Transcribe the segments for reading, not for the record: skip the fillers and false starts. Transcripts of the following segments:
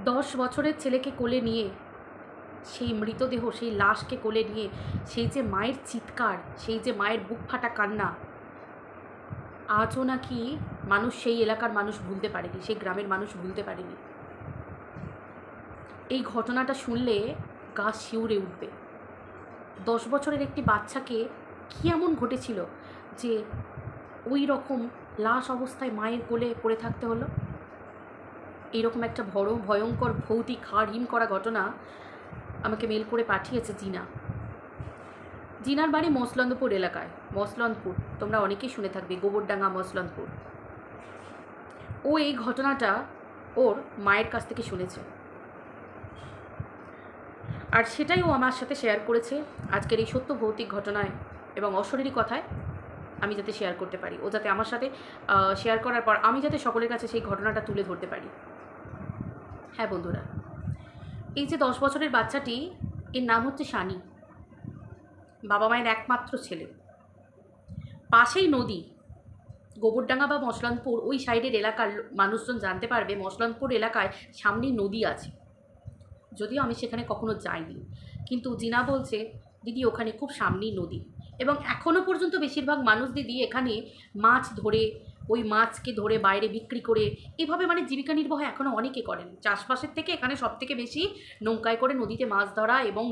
10 বছরের ছেলেকে কোলে নিয়ে, সেই মৃতদেহ, সেই লাশকে কোলে নিয়ে সেই যে মায়ের চিৎকার, সেই যে মায়ের বুক ফাটা কান্না, আজও নাকি মানুষ, সেই এলাকার মানুষ ভুলতে পারেনি, সেই গ্রামের মানুষ ভুলতে পারেনি। এই ঘটনাটা শুনলে গা শিউরে উঠবে। 10 বছরের একটি বাচ্চাকে কী এমন ঘটেছিল যে ওই রকম লাশ অবস্থায় মায়ের কোলে পড়ে থাকতে হলো? এইরকম একটা বড় ভয়ঙ্কর ভৌতিক হাড় হিম করা ঘটনা আমাকে মেল করে পাঠিয়েছে জিনা। জিনার বাড়ি মসলন্দপুর এলাকায়। মসলন্দপুর তোমরা অনেকেই শুনে থাকবে, গোবরডাঙ্গা, মসলন্দপুর। ও এই ঘটনাটা ওর মায়ের কাছ থেকে শুনেছে, আর সেটাই ও আমার সাথে শেয়ার করেছে আজকের এই সত্য ভৌতিক ঘটনায় এবং অশরীরী কথায় আমি যাতে শেয়ার করতে পারি, ও যাতে আমার সাথে শেয়ার করার পর আমি যাতে সকলের কাছে সেই ঘটনাটা তুলে ধরতে পারি। হ্যাঁ বন্ধুরা, এই যে 10 বছরের বাচ্চাটি, এর নাম হচ্ছে সানি, বাবা মায়ের একমাত্র ছেলে। পাশেই নদী, গোবরডাঙ্গা বা মসলন্দপুর ওই সাইডের এলাকার মানুষজন জানতে পারবে মসলন্দপুর এলাকায় সামনেই নদী আছে। যদিও আমি সেখানে কখনো যাইনি, কিন্তু জিনা বলছে দিদি ওখানে খুব সামনেই নদী, এবং এখনও পর্যন্ত বেশিরভাগ মানুষ দিদি এখানে মাছ ধরে, ওই মাছকে ধরে বাইরে বিক্রি করে এভাবে মানে জীবিকা নির্বাহ এখনও অনেকে করেন। চাষবাসের থেকে এখানে সবথেকে বেশি নৌকায় করে নদীতে মাছ ধরা এবং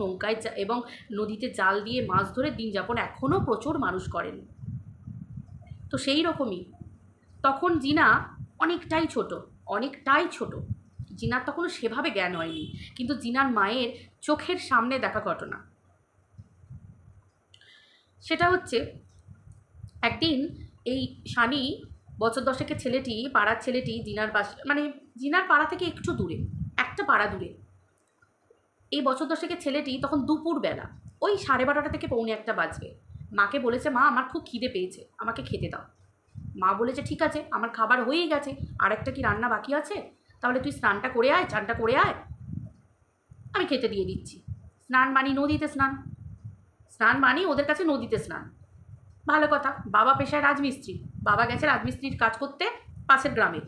এবং নদীতে জাল দিয়ে মাছ ধরে দিন যাপন এখনও প্রচুর মানুষ করেন। তো সেই রকমই তখন জিনা অনেকটাই ছোট। জিনার তখনও সেভাবে জ্ঞান হয়নি, কিন্তু জিনার মায়ের চোখের সামনে দেখা ঘটনা সেটা হচ্ছে, একদিন এই সানি বছর 10-এর ছেলেটি, পাড়ার ছেলেটি, জিনার পাশে মানে জিনার পাড়া থেকে একটু দূরে, একটা পাড়া দূরে, এই বছর 10-এর ছেলেটি তখন দুপুরবেলা ওই 12:30 থেকে 1:45 বাজবে, মাকে বলেছে মা আমার খুব খিদে পেয়েছে, আমাকে খেতে দাও। মা বলেছে ঠিক আছে, আমার খাবার হয়েই গেছে, আর একটা কি রান্না বাকি আছে, তাহলে তুই স্নানটা করে আয়, চানটা করে আয়, আমি খেতে দিয়ে দিচ্ছি। স্নান মানি নদীতে স্নান, স্নান মানি ওদের কাছে নদীতে স্নান, ভালো কথা। বাবা পেশায় রাজমিস্ত্রি, বাবা গেছে রাজমিস্ত্রির কাজ করতে পাশের গ্রামে।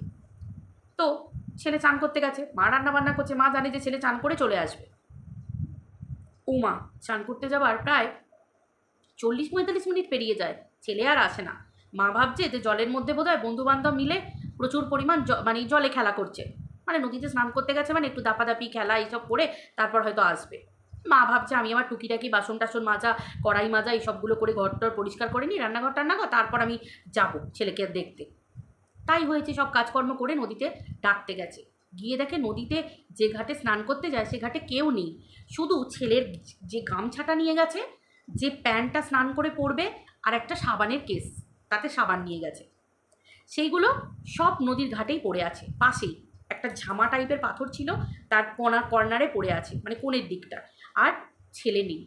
তো ছেলে চান করতে গেছে, মা রান্না বান্না করছে, মা জানে যে ছেলে চান করে চলে আসবে। মা চান করতে যাবার প্রায় 40-45 মিনিট পেরিয়ে যায়, ছেলে আর আসে না। মা ভাবছে যে জলের মধ্যে বোধহয় বন্ধুবান্ধব মিলে প্রচুর পরিমাণ মানে জলে খেলা করছে, মানে নদীতে স্নান করতে গেছে মানে একটু দাপাদাপি খেলা এইসব করে তারপর হয়তো আসবে। মা ভাবছে আমি আমার টুকিটাকি বাসন টাসন মাজা, কড়াই মাজা এইসবগুলো করে ঘরটর পরিষ্কার করে নিই, রান্নাঘর টান্নাঘর, তারপর আমি যাবো ছেলেকে দেখতে। তাই হয়েছে, সব কাজকর্ম করে নদীতে ডাকতে গেছে, গিয়ে দেখে নদীতে যে ঘাটে স্নান করতে যায় সে ঘাটে কেউ নেই, শুধু ছেলের যে গামছাটা নিয়ে গেছে, যে প্যান্টটা স্নান করে পরবে, আর একটা সাবানের কেস, তাতে সাবান নিয়ে গেছে, সেইগুলো সব নদীর ঘাটেই পড়ে আছে। পাশেই একটা ঝামা টাইপের পাথর ছিল, তার কর্নারে পড়ে আছে, মানে কোণের দিকটা, আর ছেলে নেই।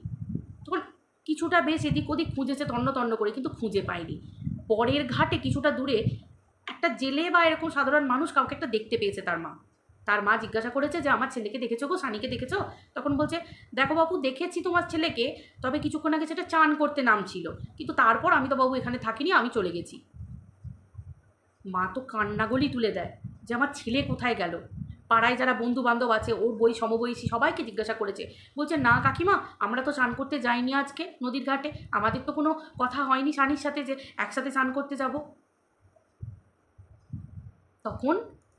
তখন কিছুটা বেশ এদিক ওদিক খুঁজেছে তন্ন তন্ন করে, কিন্তু খুঁজে পায়নি। পরের ঘাটে কিছুটা দূরে একটা জেলে বা এরকম সাধারণ মানুষ কাউকে একটা দেখতে পেয়েছে তার মা জিজ্ঞাসা করেছে যে আমার ছেলেকে দেখেছো গো, সানিকে দেখেছো? তখন বলছে দেখো বাবু দেখেছি তোমার ছেলেকে, তবে কিছুক্ষণ আগে সেটা চান করতে নামছিল, কিন্তু তারপর আমি তো বাবু এখানে থাকিনি, আমি চলে গেছি। মা তো কান্নাগলি তুলে দেয় যে আমার ছেলে কোথায় গেল। পাড়ায় যারা বন্ধু বান্ধব আছে, ওর সমবয়সী সবাইকে জিজ্ঞাসা করেছে, বলছে না কাকিমা আমরা তো চান করতে যাইনি আজকে নদীর ঘাটে, আমাদের তো কোনো কথা হয়নি সানির সাথে যে একসাথে চান করতে যাব। তখন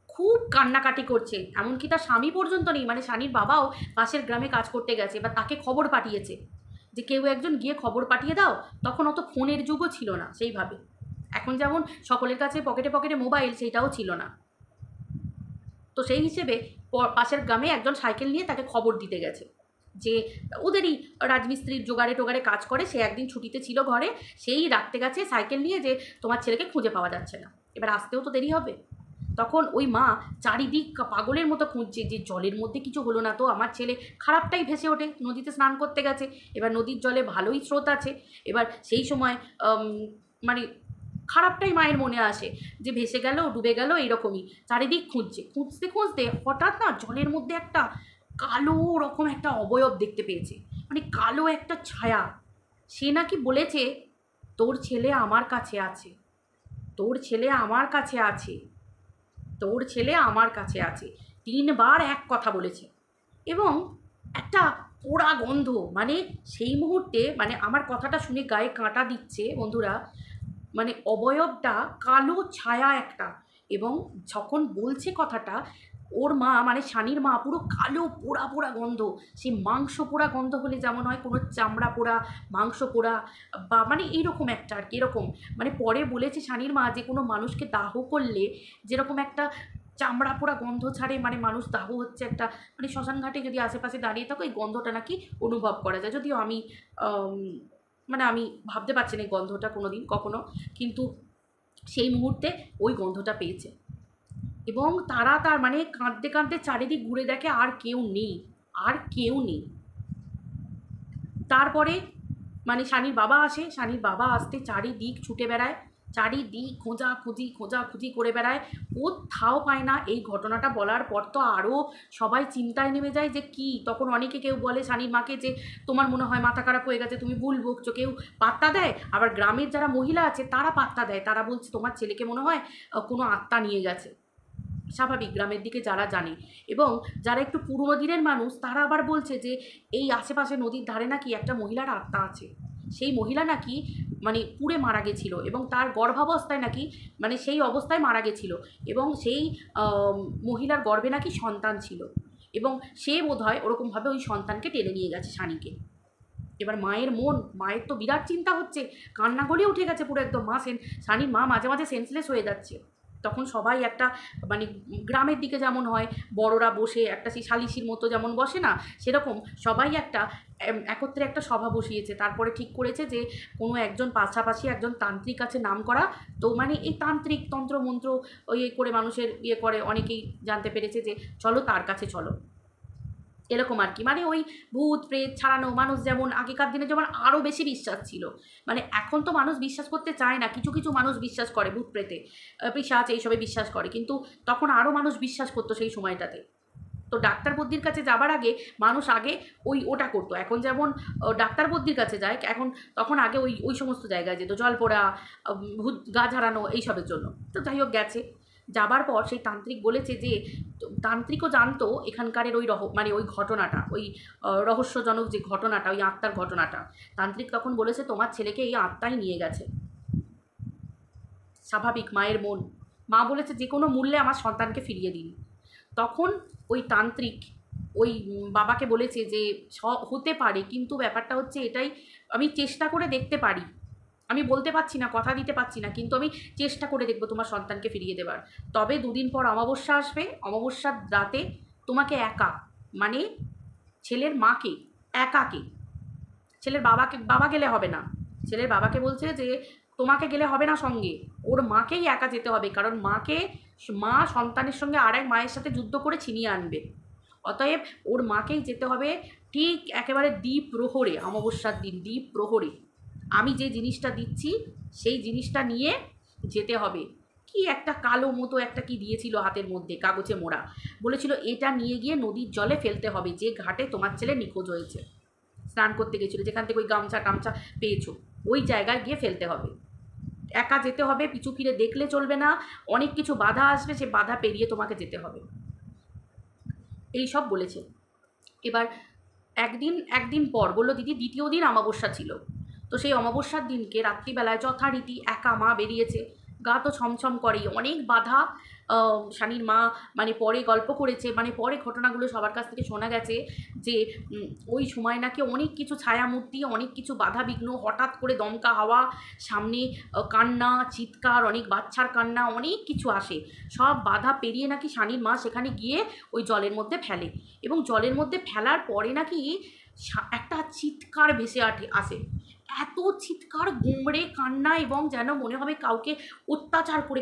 খুব কান্নাকাটি করছে, এমনকি তার স্বামী পর্যন্ত নেই, মানে সানির বাবাও পাশের গ্রামে কাজ করতে গেছে বা তাকে খবর পাঠিয়েছে যে কেউ একজন গিয়ে খবর পাঠিয়ে দাও। তখন অত ফোনের যুগও ছিল না সেইভাবে, এখন যেমন সকলের কাছে পকেটে পকেটে মোবাইল, সেইটাও ছিল না। তো সেই হিসেবে পাশের গ্রামে একজন সাইকেল নিয়ে তাকে খবর দিতে গেছে, যে ওদেরই রাজমিস্ত্রির জোগাড়ে টোগাড়ে কাজ করে, সে একদিন ছুটিতে ছিল ঘরে, সেই রাখতে গেছে সাইকেল নিয়ে যে তোমার ছেলেকে খুঁজে পাওয়া যাচ্ছে না, এবার আসতেও তো দেরি হবে। তখন ওই মা চারিদিক পাগলের মতো খুঁজছে যে জলের মধ্যে কিছু হলো না তো, আমার ছেলে খারাপটাই ভেসে ওঠে, নদীতে স্নান করতে গেছে, এবার নদীর জলে ভালোই স্রোত আছে, এবার সেই সময় মানে খারাপটাই মায়ের মনে আসে যে ভেসে গেল, ডুবে গেল, এইরকমই চারিদিক খুঁজতে খুঁজতে হঠাৎ না জলের মধ্যে একটা কালো রকম একটা অবয়ব দেখতে পেয়েছে, মানে কালো একটা ছায়া। সে নাকি বলেছে তোর ছেলে আমার কাছে আছে, তোর ছেলে আমার কাছে আছে, তোর ছেলে আমার কাছে আছে। 3বার এক কথা বলেছে এবং একটা পোড়া গন্ধ, মানে সেই মুহূর্তে মানে আমার কথাটা শুনে গায়ে কাঁটা দিচ্ছে বন্ধুরা, মানে অবয়বটা কালো ছায়া একটা। এবং যখন বলছে কথাটা, ওর মা মানে শানির মা পুরো কালো পোড়া পোড়া গন্ধ, সেই মাংস পোড়া গন্ধ হলে যেমন হয়, কোনো চামড়া পোড়া, মাংস পোড়া, বা মানে এইরকম একটা আর কি, এরকম। মানে পরে বলেছে শানির মা যে কোনো মানুষকে দাহ করলে যেরকম একটা চামড়া পোড়া গন্ধ ছাড়ে, মানে মানুষ দাহ হচ্ছে একটা, মানে শ্মশান ঘাটে যদি আশেপাশে দাঁড়িয়ে থাকো এই গন্ধটা নাকি অনুভব করা যায়। যদিও আমি মানে আমি ভাবতে পারছি না এই গন্ধটা কোনো দিন কখনো, কিন্তু সেই মুহূর্তে ওই গন্ধটা পেয়েছে। এবং তারা তার মানে কাঁদতে কাঁদতে চারিদিক ঘুরে দেখে আর কেউ নেই, আর কেউ নেই। তারপরে মানে শানির বাবা আসে, শানির বাবা আসতে চারিদিক ছুটে বেড়ায়, চারিদিক খোঁজাখুঁজি করে বেড়ায়, কোথাও পায় না। এই ঘটনাটা বলার পর তো আরও সবাই চিন্তায় নেমে যায় যে কি। তখন অনেকে কেউ বলে শানির মাকে যে তোমার মনে হয় মাথা খারাপ হয়ে গেছে, তুমি ভুল বকছো, কেউ পাত্তা দেয়। আবার গ্রামের যারা মহিলা আছে তারা পাত্তা দেয়, তারা বলছে তোমার ছেলেকে মনে হয় কোনো আত্মা নিয়ে গেছে। স্বাভাবিক, গ্রামের দিকে যারা জানে। এবং যারা একটু পুরনো দিনের মানুষ তারা আবার বলছে যে এই আশেপাশে নদীর ধারে নাকি একটা মহিলার আত্মা আছে, সেই মহিলা নাকি মানে পুড়ে মারা গেছিলো এবং তার গর্ভাবস্থায় নাকি মানে সেই অবস্থায় মারা গেছিলো এবং সেই মহিলার গর্ভে নাকি সন্তান ছিল এবং সে বোধহয় ওরকমভাবে ওই সন্তানকে টেনে নিয়ে গেছে শানিকে। এবার মায়ের তো বিরাট চিন্তা হচ্ছে, কান্না গড়িয়ে উঠে গেছে পুরো একদম। শানির মা মাঝে মাঝে সেন্সলেস হয়ে যাচ্ছে। তখন সবাই একটা মানে গ্রামের দিকে যেমন হয় বড়রা বসে একটা সেই সালিশির মতো যেমন বসে না, সেরকম সবাই একটা একত্রে একটা সভা বসিয়েছে। তারপরে ঠিক করেছে যে কোনো একজন পাশাপাশি একজন তান্ত্রিক আছে নাম করা, তো মানে এই তান্ত্রিক তন্ত্রমন্ত্র ইয়ে করে মানুষের ইয়ে করে, অনেকেই জানতে পেরেছে যে চলো তার কাছে চলো, এরকম আর কি। মানে ওই ভূত প্রেত ছাড়ানো মানুষ যেমন আগেকার দিনে যেমন আরও বেশি বিশ্বাস ছিল, মানে এখন তো মানুষ বিশ্বাস করতে চায় না, কিছু কিছু মানুষ বিশ্বাস করে ভূত প্রেতে, পিশাচ এইসবে বিশ্বাস করে, কিন্তু তখন আরও মানুষ বিশ্বাস করতো সেই সময়টাতে। তো ডাক্তার বুদ্ধির কাছে যাবার আগে মানুষ আগে ওটা করতো। এখন যেমন ডাক্তার বুদ্ধির কাছে যায় এখন, তখন আগে ওই সমস্ত জায়গায় যেত, জল পোড়া, ভূত গা ঝাড়ানো এইসবের জন্য। তো যাই হোক গেছে, যাবার পর সেই তান্ত্রিক বলেছে যে তান্ত্রিকও জানতো এখানকারের মানে ওই ঘটনাটা, ওই রহস্যজনক যে ঘটনাটা, ওই আত্মার ঘটনাটা। তান্ত্রিক তখন বলেছে তোমার ছেলেকে এই আত্মাই নিয়ে গেছে। স্বাভাবিক মায়ের মন, মা বলেছে যে কোনো মূল্যে আমার সন্তানকে ফিরিয়ে দিন। তখন ওই তান্ত্রিক ওই বাবাকে বলেছে যে হতে পারে, কিন্তু ব্যাপারটা হচ্ছে এটাই, আমি চেষ্টা করে দেখতে পারি, আমি বলতে পারছি না, কথা দিতে পারছি না, কিন্তু আমি চেষ্টা করে দেখবো তোমার সন্তানকে ফিরিয়ে দেবার। তবে 2 দিন পর অমাবস্যা আসবে, অমাবস্যার রাতে তোমাকে একা, মানে ছেলের মাকে একাকে, ছেলের বাবা গেলে হবে না, ছেলের বাবাকে বলছে যে তোমাকে গেলে হবে না সঙ্গে, ওর মাকেই একা যেতে হবে, কারণ মা সন্তানের সঙ্গে আরেক মায়ের সাথে যুদ্ধ করে ছিনিয়ে আনবে। অতএব ওর মাকেই যেতে হবে ঠিক একেবারে দ্বীপ প্রহরে, অমাবস্যার দিন দ্বীপ প্রহরে আমি যে জিনিসটা দিচ্ছি সেই জিনিসটা নিয়ে যেতে হবে। কি একটা কালো মতো একটা কি দিয়েছিল হাতের মধ্যে কাগজে মোড়া, বলেছিল এটা নিয়ে গিয়ে নদীর জলে ফেলতে হবে যে ঘাটে তোমার ছেলে নিখোঁজ হয়েছে, স্নান করতে গেছিলো, যেখান থেকে ওই গামছা টামছা পেয়েছো ওই জায়গায় গিয়ে ফেলতে হবে। একা যেতে হবে, পিছু ফিরে দেখলে চলবে না, অনেক কিছু বাধা আসবে, সে বাধা পেরিয়ে তোমাকে যেতে হবে, এই সব বলেছে। এবার একদিন পর বললো দিদি 2য় দিন অমাবস্যা ছিল, তো সেই অমাবস্যার দিনকে রাত্রিবেলায় যথারীতি একা মা বেরিয়েছে, গা তো ছমছম করেই, অনেক বাধা। শানির মা মানে পরে গল্প করেছে, মানে পরে ঘটনাগুলো সবার কাছ থেকে শোনা গেছে যে ওই সময় নাকি অনেক কিছু ছায়ামূর্তি, অনেক কিছু বাধা বিঘ্ন, হঠাৎ করে দমকা হাওয়া, সামনে কান্না চিৎকার, অনেক বাচ্চার কান্না, অনেক কিছু আসে, সব বাধা পেরিয়ে নাকি শানির মা সেখানে গিয়ে ওই জলের মধ্যে ফেলে এবং জলের মধ্যে ফেলার পরে নাকি একটা চিৎকার ভেসে আসে, এত চিৎকার, গুমড়ে কান্না, এবং যেন মনে হবে কাউকে অত্যাচার করে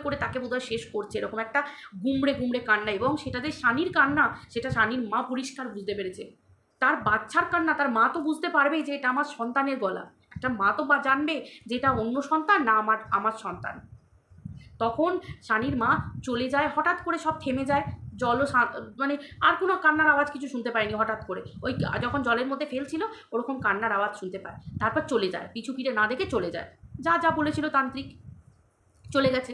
করে তাকে বোধহয় শেষ করছে, এরকম একটা গুমড়ে কান্না। এবং সেটা যে শানির কান্না সেটা শানির মা পরিষ্কার বুঝতে পেরেছে, তার বাচ্চার কান্না, তার মা তো বুঝতে পারবেই যে এটা আমার সন্তানের গলা, একটা মা তো জানবে যে এটা অন্য সন্তান না আমার সন্তান। তখন শানির মা চলে যায়, হঠাৎ করে সব থেমে যায়, জলও মানে আর কোনো কান্নার আওয়াজ কিছু শুনতে পায়নি, হঠাৎ করে ওই যখন জলের মধ্যে ফেলছিল ওরকম কান্নার আওয়াজ শুনতে পায়, তারপর চলে যায়, পিছু ফিরে না দেখে চলে যায়, যা বলেছিল তান্ত্রিক চলে গেছে।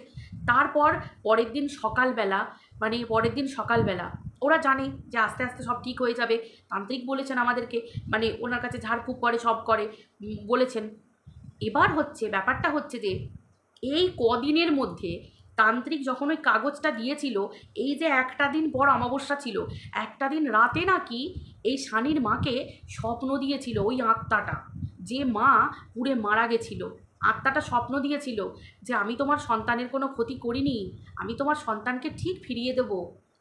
তারপর পরের দিন সকালবেলা মানে পরের দিন সকালবেলা ওরা জানে যে আস্তে আস্তে সব ঠিক হয়ে যাবে, তান্ত্রিক বলেছেন আমাদেরকে, মানে ওনার কাছে ঝাড়ফুঁক করে সব করে বলেছেন। এবার হচ্ছে ব্যাপারটা হচ্ছে যে এই কদিনের মধ্যে তান্ত্রিক যখন ওই কাগজটা দিয়েছিল, এই যে একটা দিন পর অমাবস্যা ছিল, একটা দিন রাতে নাকি এই শানির মাকে স্বপ্ন দিয়েছিল ওই আত্মাটা, যে মা পুড়ে মারা গেছিল, আত্মাটা স্বপ্ন দিয়েছিল যে আমি তোমার সন্তানের কোনো ক্ষতি করিনি, আমি তোমার সন্তানকে ঠিক ফিরিয়ে দেবো,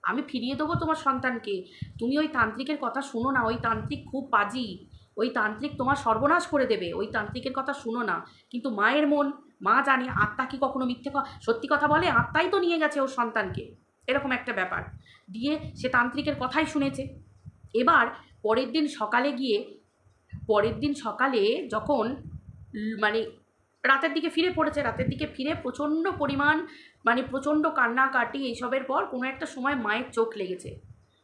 আমি ফিরিয়ে দেবো তোমার সন্তানকে, তুমি ওই তান্ত্রিকের কথা শুনো না, ওই তান্ত্রিক খুব পাজি, ওই তান্ত্রিক তোমার সর্বনাশ করে দেবে, ওই তান্ত্রিকের কথা শুনো না। কিন্তু মায়ের মন, মা জানে আত্মা কি কখনো মিথ্যে সত্যি কথা বলে, আত্মাই তো নিয়ে গেছে ওর সন্তানকে, এরকম একটা ব্যাপার দিয়ে সে তান্ত্রিকের কথাই শুনেছে। এবার পরের দিন সকালে যখন মানে রাতের দিকে ফিরে পড়েছে, রাতের দিকে ফিরে প্রচণ্ড পরিমাণ মানে প্রচণ্ড কান্নাকাটি এইসবের পর কোনো একটা সময় মায়ের চোখ লেগেছে,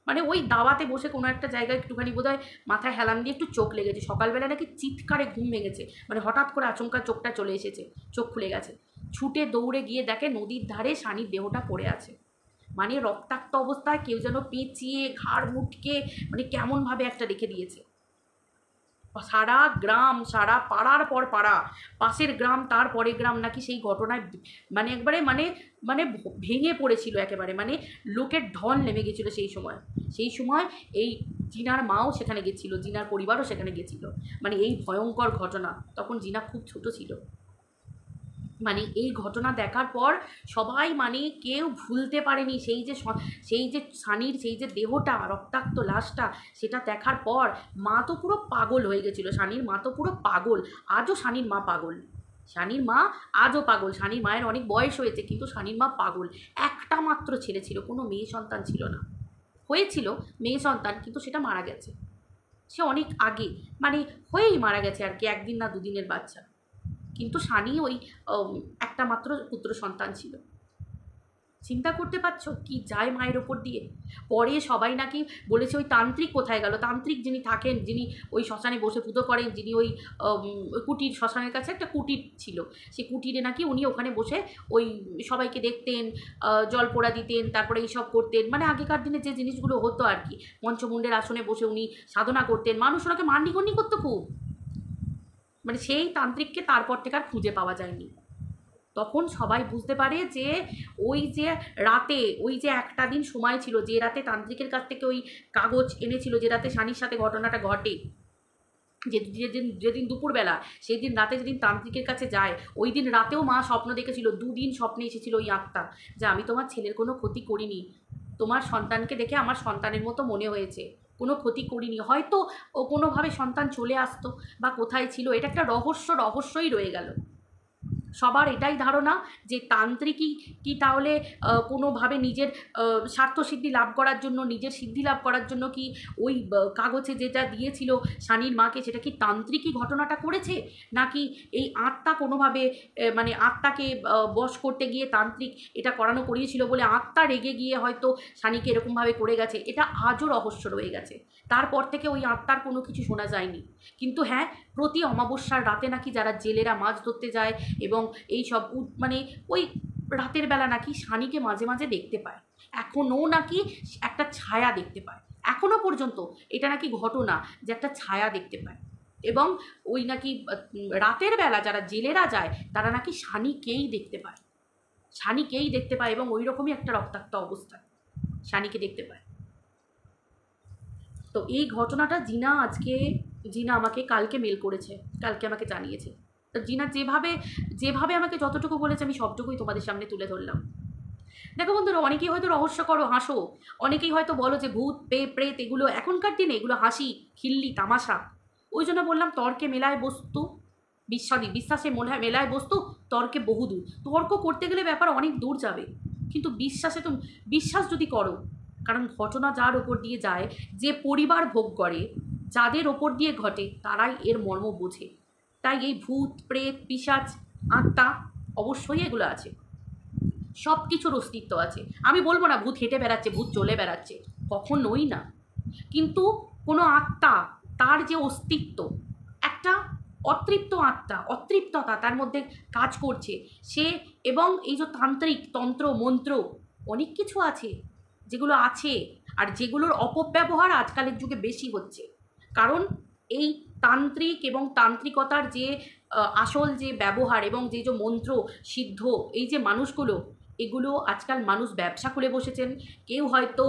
মানে ওই দাওয়াতে বসে কোনো একটা জায়গায় একটুখানি বোধহয় মাথায় হেলান দিয়ে একটু চোখ লেগেছে, সকালবেলা নাকি চিৎকারে ঘুম ভেঙেছে, মানে হঠাৎ করে আচমকা চোখটা চলে এসেছে, চোখ খুলে গেছে, ছুটে দৌড়ে গিয়ে দেখে নদীর ধারে শানির দেহটা পড়ে আছে, মানে রক্তাক্ত অবস্থায় কেউ যেন পেঁচিয়ে ঘাড় মুটকে মানে কেমনভাবে একটা রেখে দিয়েছে। সারা গ্রাম, সারা পাড়ার পর পাড়া, পাশের গ্রাম তার পরের গ্রাম নাকি সেই ঘটনায় মানে একবারে মানে মানে ভেঙে পড়েছিল একেবারে, মানে লোকের ঢল নেমে গেছিলো সেই সময় এই জিনার মাও সেখানে গেছিলো, জিনার পরিবারও সেখানে গেছিলো, মানে এই ভয়ঙ্কর ঘটনা, তখন জিনা খুব ছোট ছিল, মানে এই ঘটনা দেখার পর সবাই মানে কেউ ভুলতে পারেনি সেই যে শানির সেই যে দেহটা, রক্তাক্ত লাশটা, সেটা দেখার পর মা তো পুরো পাগল হয়ে গেছিলো, শানির মা তো পুরো পাগল, আজও শানির মা পাগল, শানির মা আজও পাগল, শানির মায়ের অনেক বয়স হয়েছে কিন্তু শানির মা পাগল, একটা মাত্র ছেলে ছিল, কোনো মেয়ে সন্তান ছিল না, হয়েছিল মেয়ে সন্তান কিন্তু সেটা মারা গেছে, সে অনেক আগে মানে হয়েই মারা গেছে আর কি, একদিন না দুদিনের বাচ্চা, কিন্তু শানি ওই একটা মাত্র পুত্র সন্তান ছিল। চিন্তা করতে পারছো কি যায় মায়ের ওপর দিয়ে। পরে সবাই নাকি বলেছে ওই তান্ত্রিক কোথায় গেল, তান্ত্রিক যিনি থাকেন, যিনি ওই শ্মশানে বসে পুজো করেন, যিনি ওই কুটির, শ্মশানের কাছে একটা কুটির ছিল, সেই কুটিরে নাকি উনি ওখানে বসে ওই সবাইকে দেখতেন, জল পোড়া দিতেন, তারপরে এইসব করতেন, মানে আগেকার দিনে যে জিনিসগুলো হতো আর কি, পঞ্চমুণ্ডের আসনে বসে উনি সাধনা করতেন, মানুষ ওনাকে মান্যিগণ্যি করতো খুব, মানে সেই তান্ত্রিককে তারপর থেকে আর খুঁজে পাওয়া যায়নি। তখন সবাই বুঝতে পারে যে ওই যে রাতে, ওই যে একটা দিন সময় ছিল, যে রাতে তান্ত্রিকের কাছ থেকে ওই কাগজ এনেছিল, যে রাতে শানির সাথে ঘটনাটা ঘটে, যেদিন দুপুরবেলা, সেই দিন রাতে যেদিন তান্ত্রিকের কাছে যায়, ওই দিন রাতেও মা স্বপ্ন দেখেছিল, দুদিন স্বপ্নে এসেছিল ওই আত্মা, যে আমি তোমার ছেলের কোনো ক্ষতি করিনি, তোমার সন্তানকে দেখে আমার সন্তানের মতো মনে হয়েছে, কোনো ক্ষতি করিনি, হয়তো ও কোনোভাবে সন্তান চলে আসতো বা কোথায় ছিল, এটা একটা রহস্যই রয়ে গেল। সবার এটাই ধারণা যে তান্ত্রিকই কি তাহলে কোনোভাবে নিজের স্বার্থসিদ্ধি লাভ করার জন্য, নিজের সিদ্ধি লাভ করার জন্য কি ওই কাগজে যেটা দিয়েছিল শানির মাকে, সেটা কি তান্ত্রিকই ঘটনাটা করেছে, নাকি এই আত্মা কোনোভাবে মানে আত্মাকে বশ করতে গিয়ে তান্ত্রিক এটা করিয়েছিল বলে আত্মা রেগে গিয়ে হয়তো শানিকে এরকমভাবে করে গেছে, এটা আজও রহস্য রয়ে গেছে। তারপর থেকে ওই আত্মার কোনো কিছু শোনা যায়নি, কিন্তু হ্যাঁ, প্রতি অমাবস্যার রাতে নাকি যারা জেলেরা মাছ ধরতে যায় এবং এই সব মানে ওই রাতের বেলা নাকি শানিকে মাঝে মাঝে দেখতে পায়, এখনও নাকি একটা ছায়া দেখতে পায়, এখনও পর্যন্ত এটা নাকি ঘটনা যে একটা ছায়া দেখতে পায়, এবং ওই নাকি রাতের বেলা যারা জেলেরা যায় তারা নাকি শানিকেই দেখতে পায় এবং ওই রকমই একটা রক্তাক্ত অবস্থায় শানিকে দেখতে পায়। তো এই ঘটনাটা জিনা আমাকে কালকে মেল করেছে, কালকে আমাকে জানিয়েছে। তো জিনা যেভাবে আমাকে যতটুকু বলেছে আমি সবটুকুই তোমাদের সামনে তুলে ধরলাম। দেখো বন্ধুরা, অনেকেই হয়তো রহস্য করো, হাসো, অনেকেই হয়তো বলো যে ভূত প্রেত এগুলো এখনকার দিনে এগুলো হাসি খিল্লি তামাশা, ওই জন্য বললাম তর্কে মেলায় বস্তু বিশ্বাসে মেলায় বস্তু, তর্কে বহুদূর। তর্ক করতে গেলে ব্যাপার অনেক দূর যাবে, কিন্তু বিশ্বাস যদি করো, কারণ ঘটনা যার ওপর দিয়ে যায়, যে পরিবার ভোগ করে, যাদের ওপর দিয়ে ঘটে, তারাই এর মর্ম বোঝে। তাই এই ভূত প্রেত পিশাচ আত্মা অবশ্যই এগুলো আছে, সব কিছুর অস্তিত্ব আছে। আমি বলবো না ভূত হেঁটে বেড়াচ্ছে, ভূত চলে বেড়াচ্ছে, কখনোই না, কিন্তু কোনো আত্মা, তার যে অস্তিত্ব, একটা অতৃপ্ততা তার মধ্যে কাজ করছে সে, এবং এই যে তন্ত্র মন্ত্র অনেক কিছু আছে, যেগুলো আছে, আর যেগুলোর অপব্যবহার আজকালের যুগে বেশি হচ্ছে। কারণ এই তান্ত্রিক এবং তান্ত্রিকতার যে আসল যে ব্যবহার এবং যে যে মন্ত্র সিদ্ধ এই যে মানুষগুলো, এগুলো আজকাল মানুষ ব্যবসা খুলে বসেছেন। কেউ হয়তো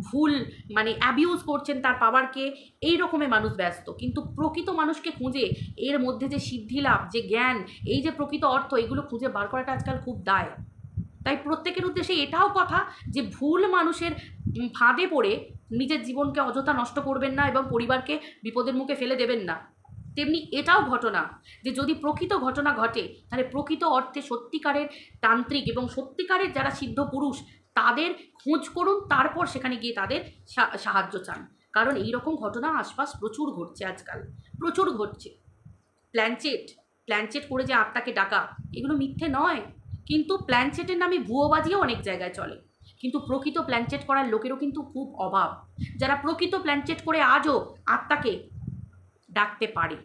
ভুল মানে অ্যাবিউজ করছেন তার পাওয়ারকে, এই রকমের মানুষ ব্যস্ত। কিন্তু প্রকৃত মানুষকে খুঁজে এর মধ্যে যে সিদ্ধিলাভ, যে জ্ঞান, এই যে প্রকৃত অর্থ, এগুলো খুঁজে বার করাটা আজকাল খুব দায়। তাই প্রত্যেকের উদ্দেশ্যে এটাও কথা যে ভুল মানুষের ফাঁদে পড়ে নিজের জীবনকে অযথা নষ্ট করবেন না এবং পরিবারকে বিপদের মুখে ফেলে দেবেন না। তেমনি এটাও ঘটনা যে যদি প্রকৃত ঘটনা ঘটে তাহলে প্রকৃত অর্থে সত্যিকারের তান্ত্রিক এবং সত্যিকারের যারা সিদ্ধ পুরুষ তাদের খোঁজ করুন, তারপর সেখানে গিয়ে তাদের সাহায্য চান। কারণ এই রকম ঘটনা আশপাশ প্রচুর ঘটছে, আজকাল প্রচুর ঘটছে। প্ল্যানচেট করে যে আত্মাকে ডাকা, এগুলো মিথ্যে নয়। কিন্তু প্ল্যানচেটের নামে ভুয়োবাজিও অনেক জায়গায় চলে। কিন্তু প্রকৃত প্ল্যানচেট করার লোকেরও কিন্তু খুব অভাব, যারা প্রকৃত প্ল্যানচেট করে আজও আত্মাকে ডাকতে পারে।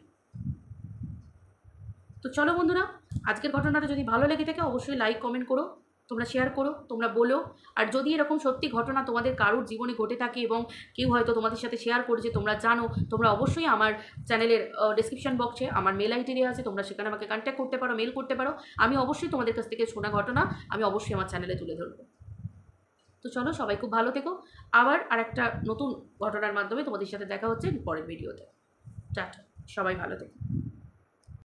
তো চলো বন্ধুরা, আজকের ঘটনাটা যদি ভালো লেগে থাকে অবশ্যই লাইক কমেন্ট করো, তোমরা শেয়ার করো, তোমরা বলো। আর যদি এরকম সত্যি ঘটনা তোমাদের কারোর জীবনে ঘটে থাকে এবং কেউ হয়তো তোমাদের সাথে শেয়ার করেছে, তোমরা জানো, তোমরা অবশ্যই আমার চ্যানেলের ডেসক্রিপশন বক্সে আমার মেল আইডি দেওয়া আছে, তোমরা সেখানে আমাকে কন্ট্যাক্ট করতে পারো, মেল করতে পারো। আমি অবশ্যই তোমাদের কাছ থেকে শোনা ঘটনা আমি অবশ্যই আমার চ্যানেলে তুলে ধরবো। তো চলো, সবাই খুব ভালো থেকো। আবার আরেকটা নতুন ঘটনার মাধ্যমে তোমাদের সাথে দেখা হচ্ছে পরের ভিডিওতে। টাটা, সবাই ভালো থেকো।